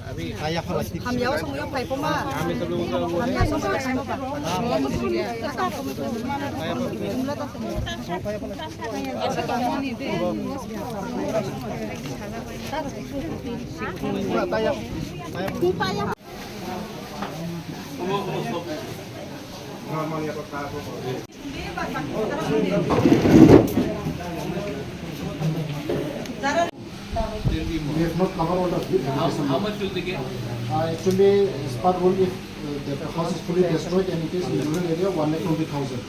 अभी हम याव सम याव फाइ पमा हम सब लोगों का वो हम है याव सम phi Pama We have not covered all of it. how much will they get? Actually, as per rule, if the house is fully destroyed and it is in rural area, 1,20,000.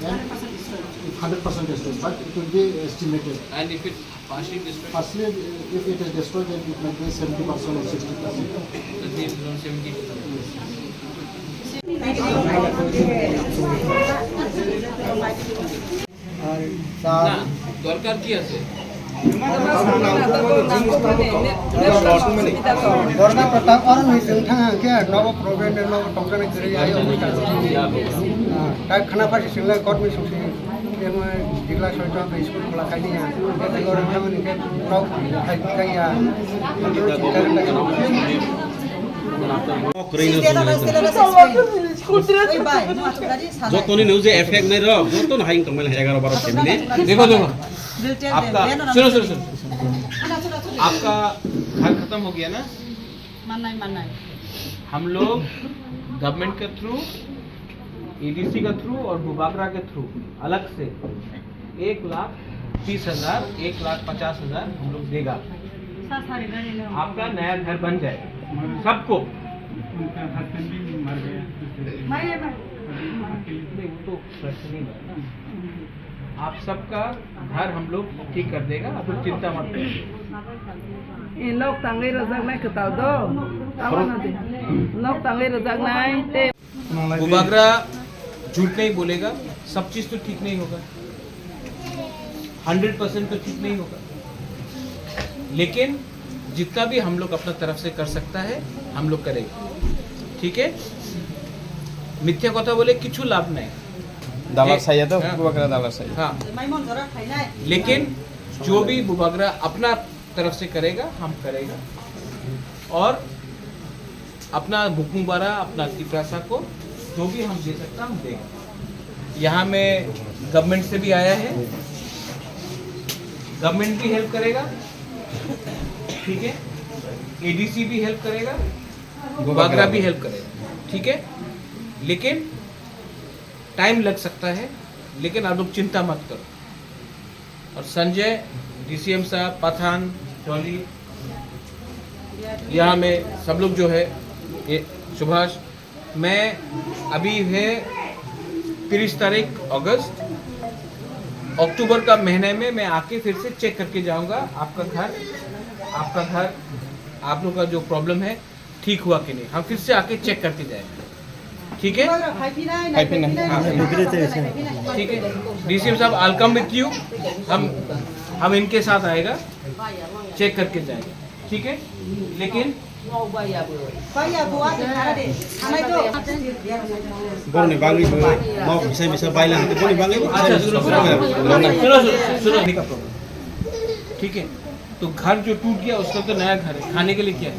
And if 100% destroyed, but it will be estimated. And if it's partially destroyed, Firstly, if it is destroyed, then it might be 70% or 60%. that means around 70. না দরকার কি আছে Dorna Pratap orang ni sengthang ke nova program dan nova tongkan ni kiri ayo kita. Tak kenapa sih sila kot mi susi yang jigla soalnya ke school pula kali ya. Kita orang kami ni ke rau kali ya. जतनी news effect नहीं रहो जतन हाइंग कमल 11-12 family देखो देखो आपका सुनो सुनो सुनो आपका घर खत्म हो गया ना मनाई हम लोग गवर्नमेंट के थ्रू एडीसी के थ्रू और बुबागरा के थ्रू अलग से 1,30,000 1,50,000 हम लोग देगा आपका नया घर बन जाए सबको नहीं वो तो प्रश्न नहीं है ना आप सबका घर हम लोग ठीक कर देगा आप लोग चिंता मत करिए in lok tangai rajak nai ketau do tawana de lok tangai rajak nai te Bubagra झूठ नहीं बोलेगा सब चीज तो ठीक नहीं होगा 100% तो ठीक नहीं होगा लेकिन जितना भी हम लोग अपना तरफ से कर सकता है हम लोग करेंगे ठीक है मिथ्या कथा बोले किछु लाभ नहीं दाला साया तो हाँ। बुबागरा दाला साया हाँ माइमन जरा खाइना लेकिन जो भी बुबागरा अपना तरफ से करेगा हम करेगा और अपना भुकमुबारा अपना तिप्रासा को जो भी हम दे सकता हम देंगे यहाँ में गवर्नमेंट से भी आया है गवर्नमेंट भी हेल्प करेगा ठीक है एडीसी भी हेल्प करेगा बुबागरा भी हेल्प करेगा ठीक है लेकिन टाइम लग सकता है लेकिन आप लोग चिंता मत करो और संजय डीसीएम साहब पठान टॉली यहाँ में सब लोग जो है ये सुभाष मैं अभी है 30 तारीख अगस्त अक्टूबर का महीने में मैं आके फिर से चेक करके जाऊंगा आपका घर आप लोग का जो प्रॉब्लम है ठीक हुआ कि नहीं हम फिर से आके चेक करके जाएंगे ठीक है ठीक है डीसीएम साहब आई कम विथ यू हम इनके साथ आएगा चेक करके जाएंगे ठीक है लेकिन Bayar buat cara deh. Anak itu. बोलने बांगी mau bisa बाइला तो बोलने बांगी अच्छा सुनो का प्रॉब्लम ठीक है तो घर जो टूट गया उसका तो नया घर है खाने के लिए क्या है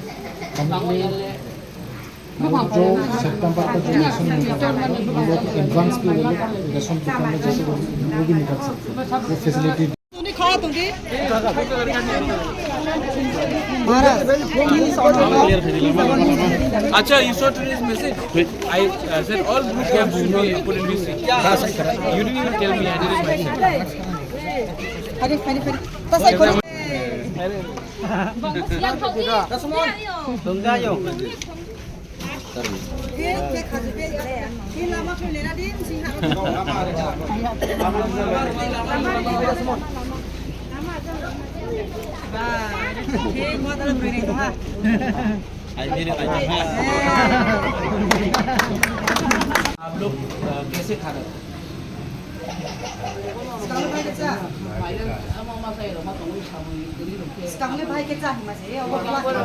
जो सितंबर का जो राशन मिलता है वो लोग एडवांस के लिए राशन दुकान में जैसे वो भी निकाल सकते हैं वो फैसिलिटी तूने खाया तुमने? अच्छा you saw today's message I said all group have put in this you didn't even tell me I did it myself Hari. Tas saya korang. आप लोग कैसे खा रहे हैं Sekarang ni baik kita ni masih. Awak buat.